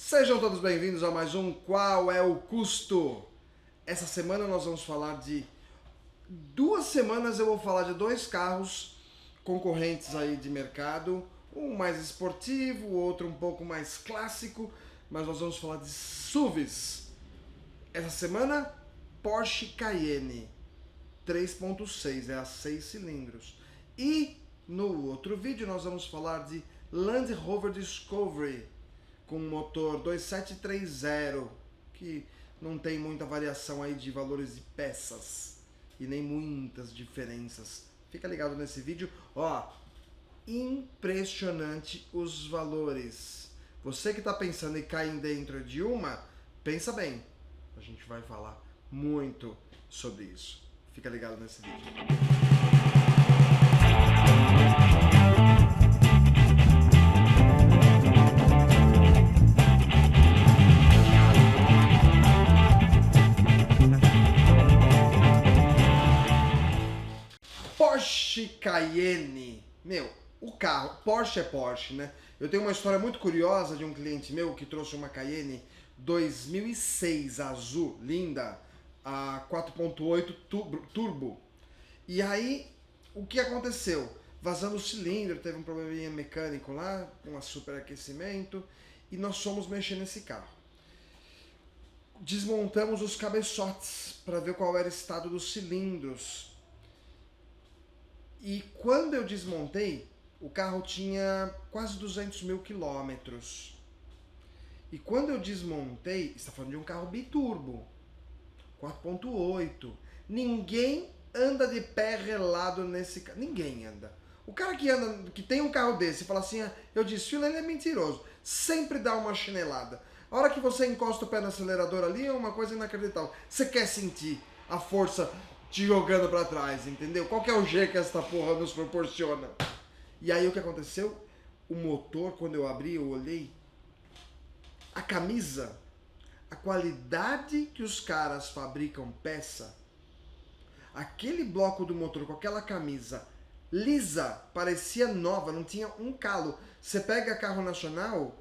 Sejam todos bem-vindos a mais um Qual é o Custo? Essa semana nós vamos falar de... 2 semanas eu vou falar de 2 carros concorrentes aí de mercado. Um mais esportivo, o outro um pouco mais clássico. Mas nós vamos falar de SUVs. Essa semana, Porsche Cayenne 3.6, é a 6 cilindros. E no outro vídeo nós vamos falar de Land Rover Discovery com motor 2730, que não tem muita variação aí de valores de peças e nem muitas diferenças. Fica ligado nesse vídeo, ó, impressionante os valores. Você que está pensando em cair dentro de uma, pensa bem, a gente vai falar muito sobre isso. Fica ligado nesse vídeo. Porsche Cayenne. Meu, o carro, Porsche é Porsche, né? Eu tenho uma história muito curiosa de um cliente meu que trouxe uma Cayenne 2006 azul, linda, a 4.8 turbo. E aí, o que aconteceu? Vazando o cilindro, teve um probleminha mecânico lá, com um superaquecimento, e nós fomos mexer nesse carro. Desmontamos os cabeçotes para ver qual era o estado dos cilindros. E quando eu desmontei, o carro tinha quase 200 mil quilômetros. E quando eu desmontei, você está falando de um carro biturbo, 4.8. Ninguém anda de pé relado nesse carro. Ninguém anda. O cara que anda, que tem um carro desse e fala assim, eu desfilo, ele é mentiroso. Sempre dá uma chinelada. A hora que você encosta o pé no acelerador ali é uma coisa inacreditável. Você quer sentir a força te jogando pra trás, entendeu? Qual que é o G que essa porra nos proporciona? E aí o que aconteceu? O motor, quando eu abri, eu olhei, a camisa, a qualidade que os caras fabricam peça, aquele bloco do motor com aquela camisa lisa, parecia nova, não tinha um calo. Você pega carro nacional,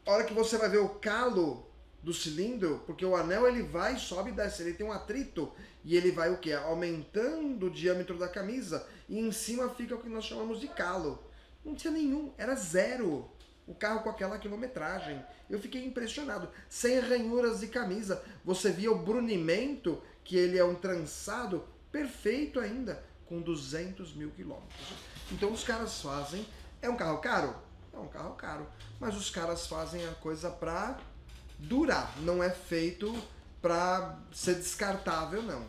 a hora que você vai ver o calo do cilindro, porque o anel ele vai, sobe e desce, ele tem um atrito e ele vai o que? Aumentando o diâmetro da camisa e em cima fica o que nós chamamos de calo. Não tinha nenhum, era zero o carro com aquela quilometragem. Eu fiquei impressionado, sem ranhuras de camisa. Você via o brunimento, que ele é um trançado perfeito ainda, com 200 mil quilômetros. Então os caras fazem, é um carro caro? É um carro caro, mas os caras fazem a coisa pra durar, não é feito para ser descartável, não.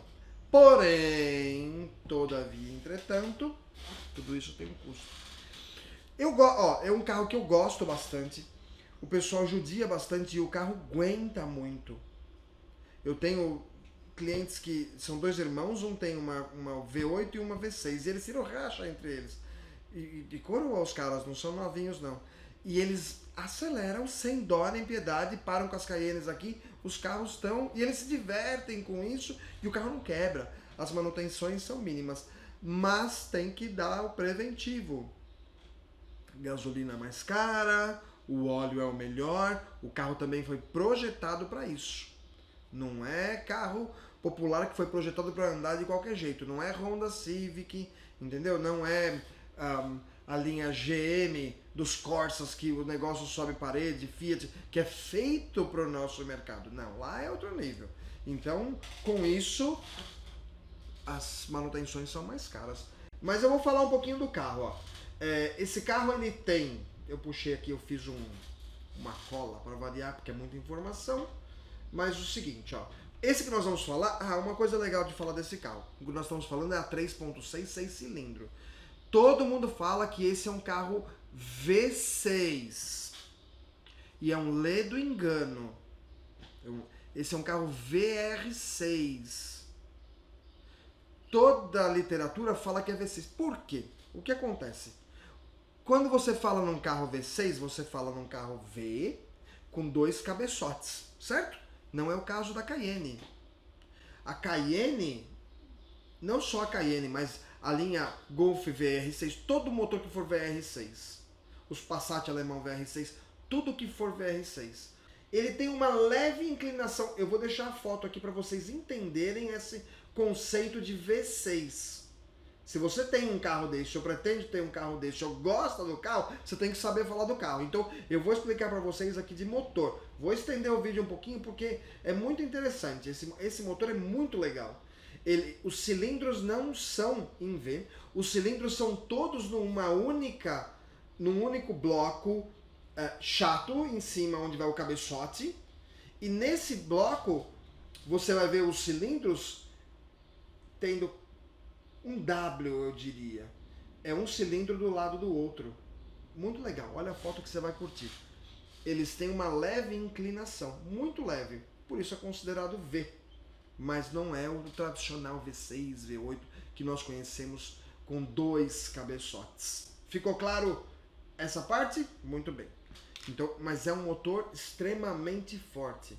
Porém, todavia, entretanto, tudo isso tem um custo. É um carro que eu gosto bastante, o pessoal judia bastante e o carro aguenta muito. Eu tenho clientes que são 2 irmãos, um tem uma V8 e uma V6, e eles tiram racha entre eles. E coroa os caras, não são novinhos não. E eles aceleram sem dó nem piedade, param com as Cayennes aqui, os carros estão... E eles se divertem com isso e o carro não quebra. As manutenções são mínimas, mas tem que dar o preventivo. Gasolina mais cara, o óleo é o melhor, o carro também foi projetado para isso. Não é carro popular que foi projetado para andar de qualquer jeito, não é Honda Civic, entendeu? Não é... a linha GM dos Corsas, que o negócio sobe parede, Fiat, que é feito para o nosso mercado. Não, lá é outro nível. Então, com isso, as manutenções são mais caras. Mas eu vou falar um pouquinho do carro. Ó. Esse carro, ele tem... Eu puxei aqui, eu fiz uma cola para variar, porque é muita informação. Mas o seguinte, ó. Esse que nós vamos falar... uma coisa legal de falar desse carro. O que nós estamos falando é a 3.6, 6 cilindros. Todo mundo fala que esse é um carro V6. E é um ledo engano. Esse é um carro VR6. Toda a literatura fala que é V6. Por quê? O que acontece? Quando você fala num carro V6, você fala num carro V com 2 cabeçotes, certo? Não é o caso da Cayenne. A Cayenne, não só a Cayenne, mas a linha Golf VR6, todo motor que for VR6, os Passat alemão VR6, tudo que for VR6. Ele tem uma leve inclinação. Eu vou deixar a foto aqui para vocês entenderem esse conceito de V6. Se você tem um carro desse, ou pretende ter um carro desse, ou gosta do carro, você tem que saber falar do carro. Então, eu vou explicar para vocês aqui de motor. Vou estender o vídeo um pouquinho porque é muito interessante. Esse motor é muito legal. Os cilindros não são em V. Os cilindros são todos num único bloco chato em cima, onde vai o cabeçote. E nesse bloco, você vai ver os cilindros tendo um W, eu diria. É um cilindro do lado do outro. Muito legal. Olha a foto que você vai curtir. Eles têm uma leve inclinação. Muito leve. Por isso é considerado V. Mas não é o tradicional V6, V8 que nós conhecemos com 2 cabeçotes. Ficou claro essa parte? Muito bem. Então, mas é um motor extremamente forte.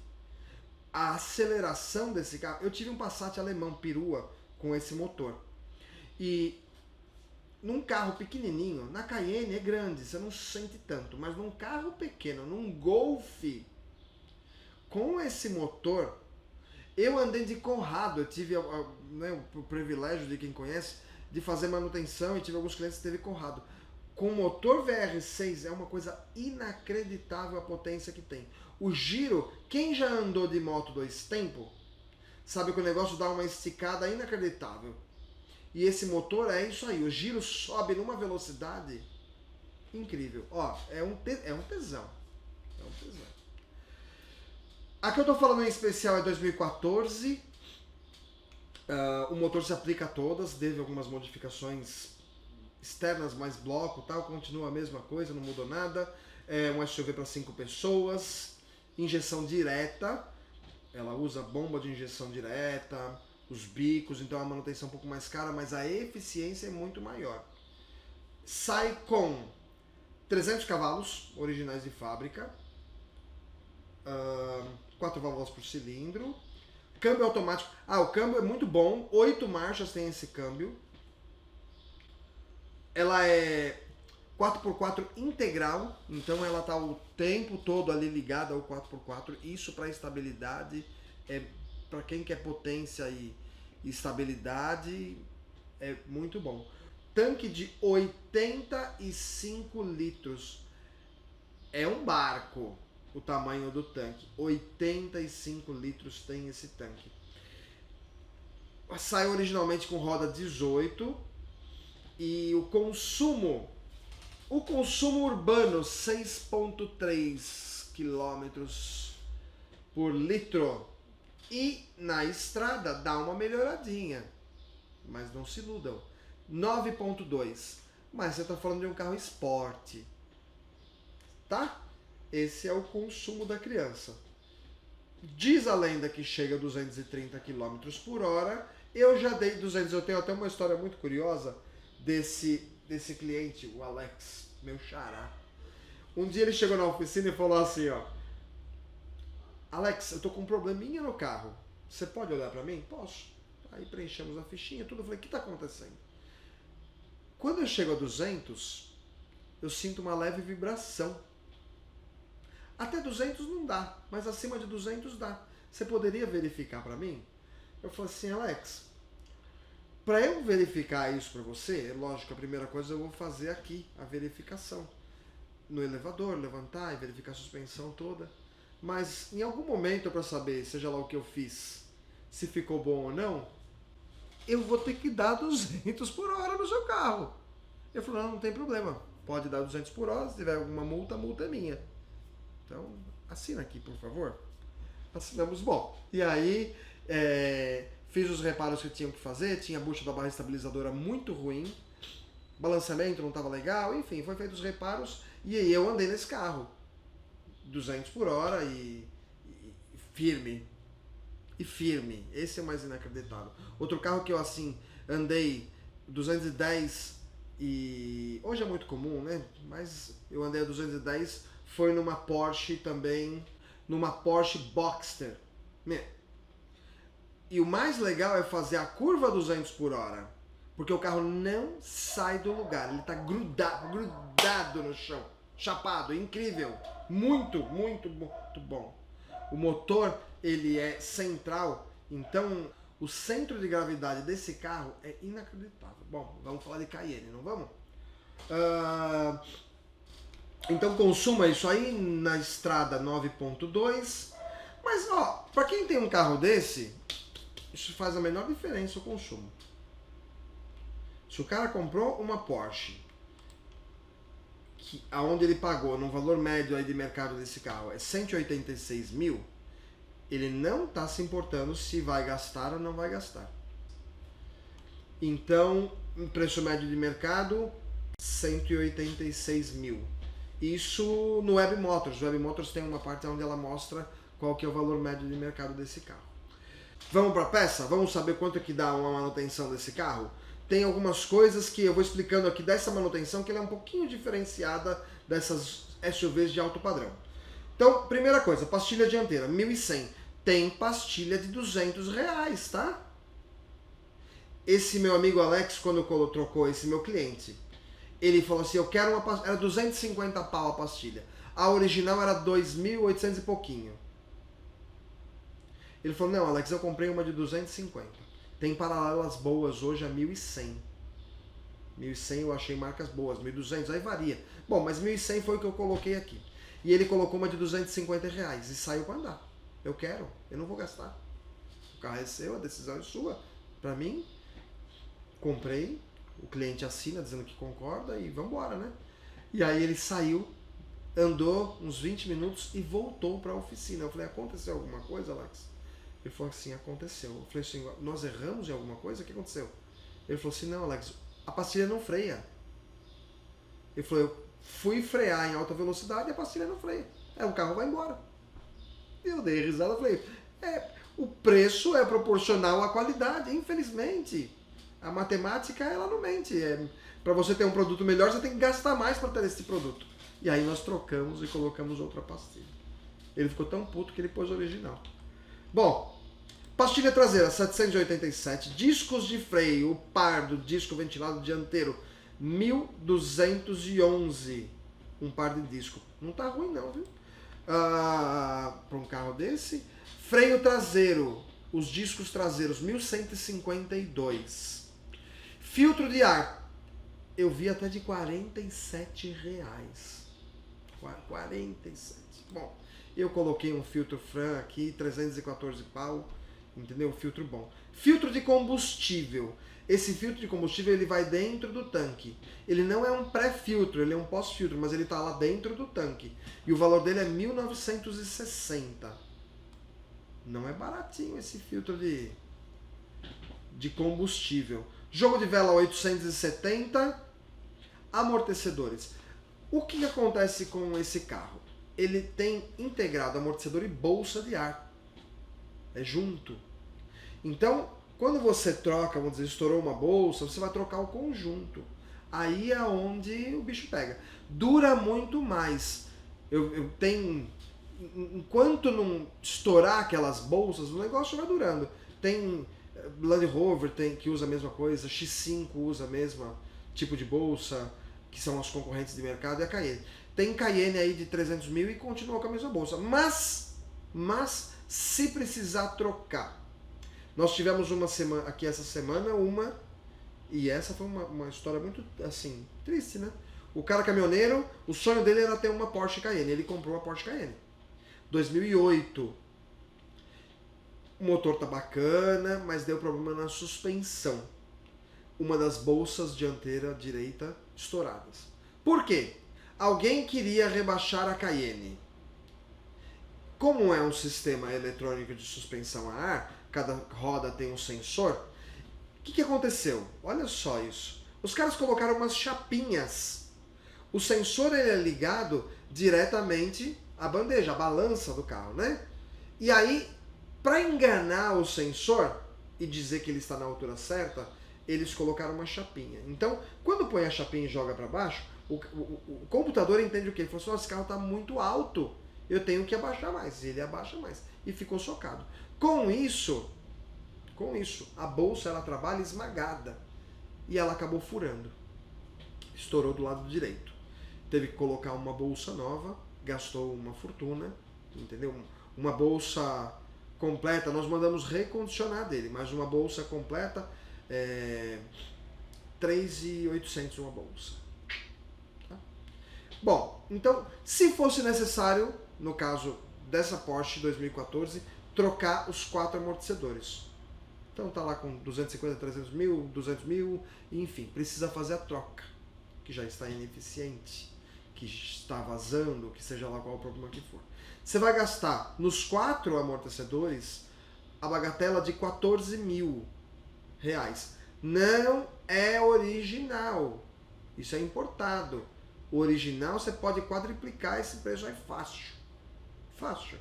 A aceleração desse carro... Eu tive um Passat alemão, perua, com esse motor. E num carro pequenininho, na Cayenne é grande, você não sente tanto. Mas num carro pequeno, num Golf, com esse motor... Eu andei de Conrado, eu tive o privilégio de quem conhece, de fazer manutenção e tive alguns clientes que teve Conrado. Com o motor VR6 é uma coisa inacreditável a potência que tem. O giro, quem já andou de moto 2 tempos, sabe que o negócio dá uma esticada inacreditável. E esse motor é isso aí, o giro sobe numa velocidade incrível. Ó, é um tesão. É um tesão. A que eu tô falando em especial é 2014. O motor se aplica a todas, teve algumas modificações externas, mais bloco, tal, continua a mesma coisa, não mudou nada. É um SUV para 5 pessoas, injeção direta, ela usa bomba de injeção direta, os bicos, então a manutenção é um pouco mais cara, mas a eficiência é muito maior. Sai com 300 cavalos, originais de fábrica, 4 válvulas por cilindro, câmbio automático. O câmbio é muito bom, 8 marchas tem esse câmbio. Ela é 4x4 integral, então ela está o tempo todo ali ligada ao 4x4. Isso para estabilidade, para quem quer potência e estabilidade, é muito bom. Tanque de 85 litros. É um barco o tamanho do tanque. 85 litros tem esse tanque. Sai originalmente com roda 18 e o consumo urbano 6,3 km por litro. E na estrada dá uma melhoradinha, mas não se iludam. 9,2. Mas você está falando de um carro esporte, tá? Esse é o consumo da criança. Diz a lenda que chega a 230 km por hora. Eu já dei 200. Eu tenho até uma história muito curiosa desse cliente, o Alex, meu xará. Um dia ele chegou na oficina e falou assim, ó: Alex, eu tô com um probleminha no carro. Você pode olhar pra mim? Posso. Aí preenchemos a fichinha, tudo. Eu falei, o que tá acontecendo? Quando eu chego a 200, eu sinto uma leve vibração. Até 200 não dá, mas acima de 200 dá. Você poderia verificar pra mim? Eu falei assim, Alex, para eu verificar isso para você, é lógico, a primeira coisa eu vou fazer aqui, a verificação. No elevador, levantar e verificar a suspensão toda. Mas em algum momento, para saber, seja lá o que eu fiz, se ficou bom ou não, eu vou ter que dar 200 por hora no seu carro. Eu falei, não tem problema, pode dar 200 por hora, se tiver alguma multa, a multa é minha. Então, assina aqui, por favor. Assinamos, bom. E aí, fiz os reparos que eu tinha que fazer, tinha a bucha da barra estabilizadora muito ruim, balanceamento não estava legal, enfim, foi feito os reparos e aí eu andei nesse carro. 200 por hora e firme. E firme. Esse é o mais inacreditável. Outro carro que eu, assim, andei 210 e... Hoje é muito comum, né? Mas eu andei a 210, foi numa Porsche também, numa Porsche Boxster. E o mais legal é fazer a curva 200 por hora, porque o carro não sai do lugar, ele está grudado no chão. chapado, incrível, muito, muito, muito bom. O motor, ele é central, então o centro de gravidade desse carro é inacreditável. Bom, vamos falar de Cayenne, não vamos? Então consuma isso aí na estrada 9.2. Mas ó, para quem tem um carro desse, isso faz a menor diferença o consumo. Se o cara comprou uma Porsche, aonde ele pagou no valor médio aí de mercado desse carro é 186 mil, ele não está se importando se vai gastar ou não vai gastar. Então, preço médio de mercado, 186 mil. Isso no Web Motors. O Web Motors tem uma parte onde ela mostra qual que é o valor médio de mercado desse carro. Vamos para a peça? Vamos saber quanto que dá uma manutenção desse carro? Tem algumas coisas que eu vou explicando aqui dessa manutenção que ela é um pouquinho diferenciada dessas SUVs de alto padrão. Então, primeira coisa, pastilha dianteira, 1.100. Tem pastilha de R$200, tá? Esse meu amigo Alex, quando trocou esse meu cliente, ele falou assim, eu quero uma pastilha, era 250 pau a pastilha. A original era 2.800 e pouquinho. Ele falou, não, Alex, eu comprei uma de 250. Tem paralelas boas hoje a 1.100. 1.100 eu achei marcas boas, 1.200 aí varia. Bom, mas 1.100 foi o que eu coloquei aqui. E ele colocou uma de R$250 e saiu para andar. Eu quero, eu não vou gastar. O carro é seu, a decisão é sua. Para mim, comprei, o cliente assina dizendo que concorda e vamos embora, né? E aí ele saiu, andou uns 20 minutos e voltou para a oficina. Eu falei, aconteceu alguma coisa, Alex? Ele falou assim, aconteceu. Eu falei assim, nós erramos em alguma coisa? O que aconteceu? Ele falou assim, não, Alex, a pastilha não freia. Ele falou, eu fui frear em alta velocidade e a pastilha não freia. Aí o carro vai embora. E eu dei risada e falei, o preço é proporcional à qualidade, infelizmente. A matemática, ela não mente. Para você ter um produto melhor, você tem que gastar mais para ter esse produto. E aí nós trocamos e colocamos outra pastilha. Ele ficou tão puto que ele pôs o original. Bom, pastilha traseira 787, discos de freio, o par do disco ventilado dianteiro 1.211, um par de disco. Não tá ruim não, viu? Para um carro desse. Freio traseiro, os discos traseiros 1.152. Filtro de ar, eu vi até de R$47. 47. Bom, eu coloquei um filtro Fran aqui, 314 pau, entendeu? Filtro bom. Filtro de combustível. Esse filtro de combustível ele vai dentro do tanque. Ele não é um pré-filtro, ele é um pós-filtro, mas ele está lá dentro do tanque. E o valor dele é 1.960. Não é baratinho esse filtro de combustível. Jogo de vela 870. Amortecedores. O que acontece com esse carro? Ele tem integrado amortecedor e bolsa de ar. É junto. Então, quando você troca, vamos dizer, estourou uma bolsa, você vai trocar o conjunto. Aí é onde o bicho pega. Dura muito mais. Eu tenho... Enquanto não estourar aquelas bolsas, o negócio vai durando. Tem Land Rover que usa a mesma coisa, X5 usa a mesma tipo de bolsa, que são os concorrentes de mercado, e a Cayenne. Tem Cayenne aí de 300 mil e continua com a mesma bolsa. Mas se precisar trocar. Nós tivemos uma semana, aqui essa semana, e essa foi uma história muito, assim, triste, né? O cara caminhoneiro, o sonho dele era ter uma Porsche Cayenne. Ele comprou a Porsche Cayenne. 2008. O motor tá bacana, mas deu problema na suspensão. Uma das bolsas dianteira direita estouradas. Por quê? Alguém queria rebaixar a Cayenne. Como é um sistema eletrônico de suspensão a ar, cada roda tem um sensor, o que aconteceu? Olha só isso. Os caras colocaram umas chapinhas. O sensor ele é ligado diretamente à bandeja, à balança do carro, né? E aí, para enganar o sensor e dizer que ele está na altura certa, eles colocaram uma chapinha. Então, quando põe a chapinha e joga para baixo, o computador entende o quê? Ele falou assim, nossa, esse carro está muito alto, eu tenho que abaixar mais. E ele abaixa mais. E ficou socado. Com isso, a bolsa ela trabalha esmagada. E ela acabou furando. Estourou do lado direito. teve que colocar uma bolsa nova, gastou uma fortuna, entendeu? Uma bolsa completa, nós mandamos recondicionar dele, mas uma bolsa completa é 3.800 uma bolsa. Tá? Bom, então, se fosse necessário, no caso dessa Porsche 2014, trocar os 4 amortecedores. Então tá lá com 250, 300 mil, 200 mil, enfim, precisa fazer a troca, que já está ineficiente, que está vazando, que seja lá qual o problema que for. Você vai gastar nos 4 amortecedores a bagatela de 14 mil reais. Não é original, isso é importado. O original você pode quadriplicar esse preço, é fácil. Fácil.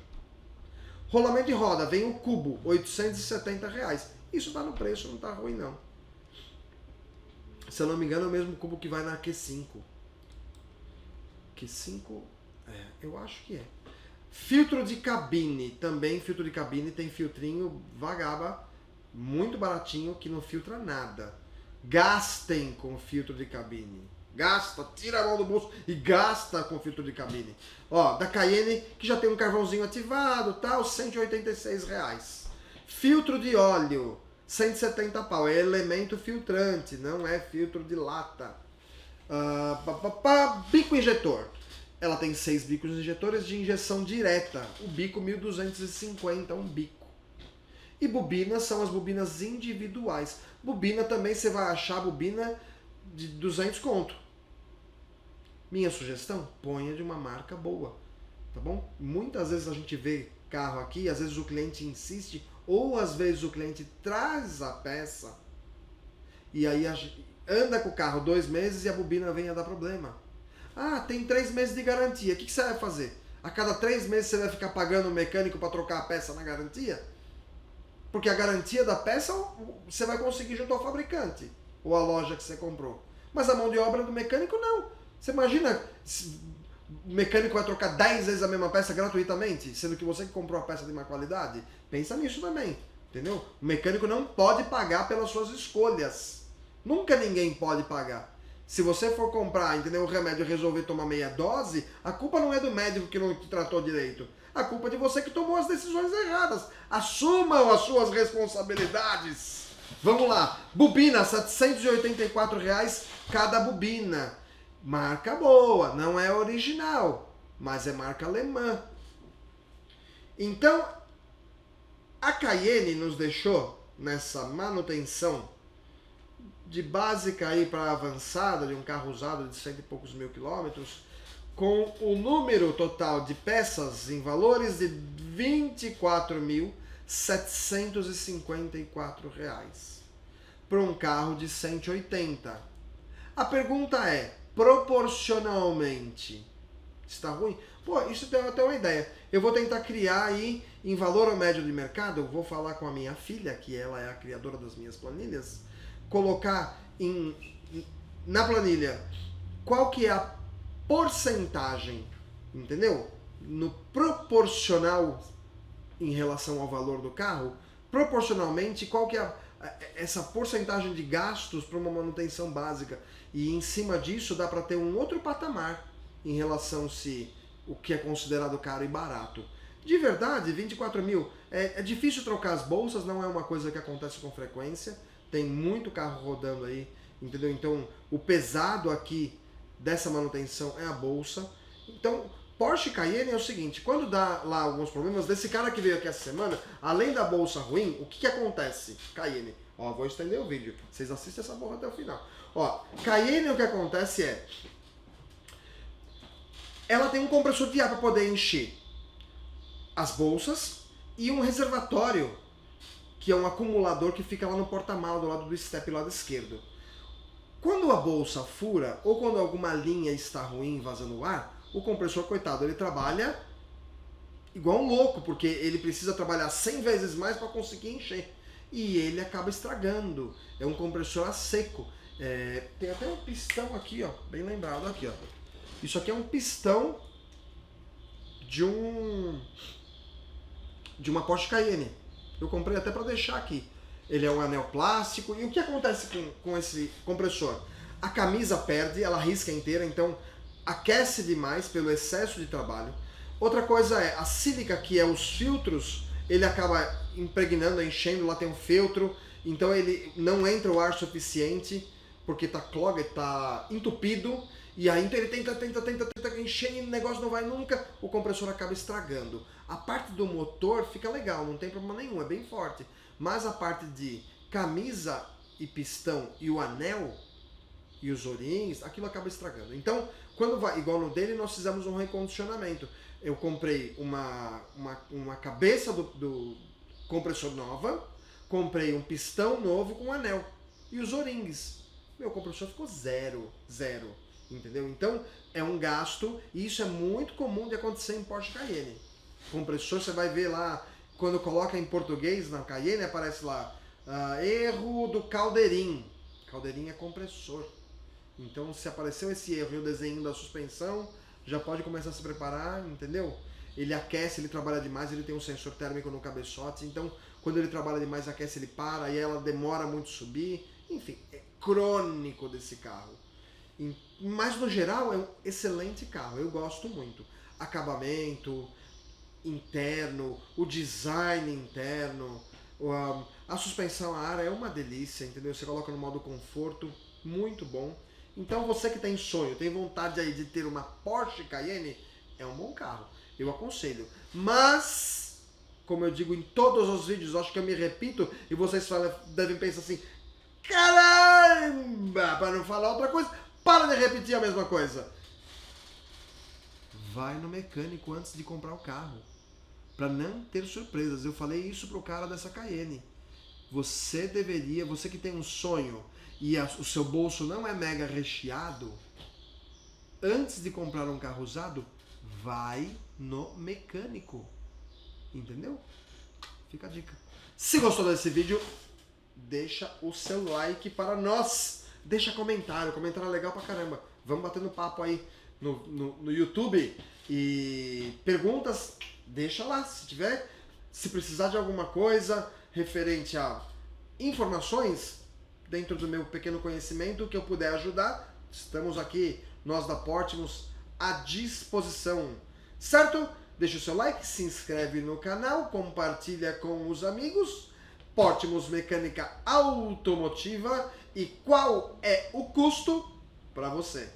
Rolamento de roda, vem o cubo, 870 reais. Isso tá no preço, não tá ruim não. Se eu não me engano é o mesmo cubo que vai na Q5. Q5, eu acho que é. Filtro de cabine, também filtro de cabine, tem filtrinho vagaba, muito baratinho, que não filtra nada. Gastem com filtro de cabine. Gasta, tira a mão do bolso e gasta com filtro de cabine. Ó, da Cayenne, que já tem um carvãozinho ativado, tal, 186 reais. Filtro de óleo, 170 pau. É elemento filtrante, não é filtro de lata. Bico injetor. Ela tem 6 bicos injetores de injeção direta. O bico 1250, um bico. E bobinas são as bobinas individuais. Bobina também você vai achar bobina de 200 conto. Minha sugestão, ponha de uma marca boa, tá bom? Muitas vezes a gente vê carro aqui, às vezes o cliente insiste, ou às vezes o cliente traz a peça, e aí anda com o carro 2 meses e a bobina vem a dar problema. Ah, tem 3 meses de garantia, o que você vai fazer? A cada 3 meses você vai ficar pagando o mecânico para trocar a peça na garantia? Porque a garantia da peça você vai conseguir junto ao fabricante, ou a loja que você comprou. Mas a mão de obra do mecânico não. Você imagina, o mecânico vai trocar 10 vezes a mesma peça gratuitamente, sendo que você que comprou a peça de má qualidade? Pensa nisso também, entendeu? O mecânico não pode pagar pelas suas escolhas. Nunca ninguém pode pagar. Se você for comprar, entendeu, o remédio e resolver tomar meia dose, a culpa não é do médico que não te tratou direito. A culpa é de você que tomou as decisões erradas. Assumam as suas responsabilidades. Vamos lá. Bobina, R$ 784 reais cada bobina. Marca boa, não é original, mas é marca alemã. Então, a Cayenne nos deixou nessa manutenção de básica aí para avançada de um carro usado de 100 e poucos mil quilômetros, com o número total de peças em valores de R$ 24.754 para um carro de 180. A pergunta é, proporcionalmente, está ruim? Pô, isso tem até uma ideia. Eu vou tentar criar aí, em valor ou médio de mercado, eu vou falar com a minha filha, que ela é a criadora das minhas planilhas, colocar na planilha qual que é a porcentagem, entendeu? No proporcional em relação ao valor do carro, proporcionalmente, qual que é essa porcentagem de gastos para uma manutenção básica. E em cima disso dá para ter um outro patamar em relação se o que é considerado caro e barato. De verdade, 24 mil, é difícil trocar as bolsas, não é uma coisa que acontece com frequência, tem muito carro rodando aí, entendeu? Então o pesado aqui dessa manutenção é a bolsa. Então Porsche Cayenne é o seguinte, quando dá lá alguns problemas, desse cara que veio aqui essa semana, além da bolsa ruim, o que acontece? Cayenne, ó, vou estender o vídeo, vocês assistem essa porra até o final. Ó, Cayenne, o que acontece é, ela tem um compressor de ar para poder encher as bolsas e um reservatório, que é um acumulador que fica lá no porta-mala do lado do step lado esquerdo. Quando a bolsa fura, ou quando alguma linha está ruim vazando ar, o compressor, coitado, ele trabalha igual um louco, porque ele precisa trabalhar 100 vezes mais para conseguir encher. E ele acaba estragando. É um compressor a seco. Tem até um pistão aqui, ó, bem lembrado aqui, ó. Isso aqui é um pistão de uma Porsche Cayenne. Eu comprei até para deixar aqui. Ele é um anel plástico. E o que acontece com esse compressor? A camisa perde, ela risca inteira, então aquece demais pelo excesso de trabalho. Outra coisa é a sílica, que é os filtros, ele acaba impregnando, enchendo, lá tem um feltro, então ele não entra o ar suficiente, porque tá clogged, tá entupido, e aí então ele tenta encher e o negócio não vai nunca, o compressor acaba estragando. A parte do motor fica legal, não tem problema nenhum, é bem forte, mas a parte de camisa e pistão e o anel e os O-rings, aquilo acaba estragando. Então, quando vai, igual no dele, nós fizemos um recondicionamento. Eu comprei uma cabeça do compressor nova, comprei um pistão novo com um anel e os O-rings. Meu compressor ficou zero, entendeu? Então, é um gasto e isso é muito comum de acontecer em Porsche Cayenne. Compressor, você vai ver lá, quando coloca em português na Cayenne, aparece lá, erro do caldeirinho. Caldeirinho é compressor. Então, se apareceu esse erro e o desenho da suspensão, já pode começar a se preparar, entendeu? Ele aquece, ele trabalha demais, ele tem um sensor térmico no cabeçote, então quando ele trabalha demais, aquece, ele para, e ela demora muito a subir. Enfim, é crônico desse carro. Mas no geral é um excelente carro, eu gosto muito. Acabamento interno, o design interno, a suspensão a ar é uma delícia, entendeu? Você coloca no modo conforto, muito bom. Então você que tem sonho, tem vontade aí de ter uma Porsche Cayenne, é um bom carro, eu aconselho. Mas, como eu digo em todos os vídeos, acho que eu me repito, e vocês devem pensar assim, caramba, para não falar outra coisa, para de repetir a mesma coisa. Vai no mecânico antes de comprar o carro, para não ter surpresas. Eu falei isso pro cara dessa Cayenne. Você deveria, você que tem um sonho e o seu bolso não é mega recheado, antes de comprar um carro usado, vai no mecânico. Entendeu? Fica a dica. Se gostou desse vídeo, deixa o seu like para nós. Deixa comentário é legal pra caramba. Vamos batendo papo aí no YouTube. E perguntas, deixa lá. Se tiver, se precisar de alguma coisa referente a informações, dentro do meu pequeno conhecimento, que eu puder ajudar, estamos aqui, nós da Portimus, à disposição. Certo? Deixa o seu like, se inscreve no canal, compartilha com os amigos. Portimus Mecânica Automotiva. E qual é o custo para você?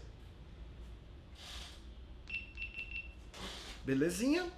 Belezinha?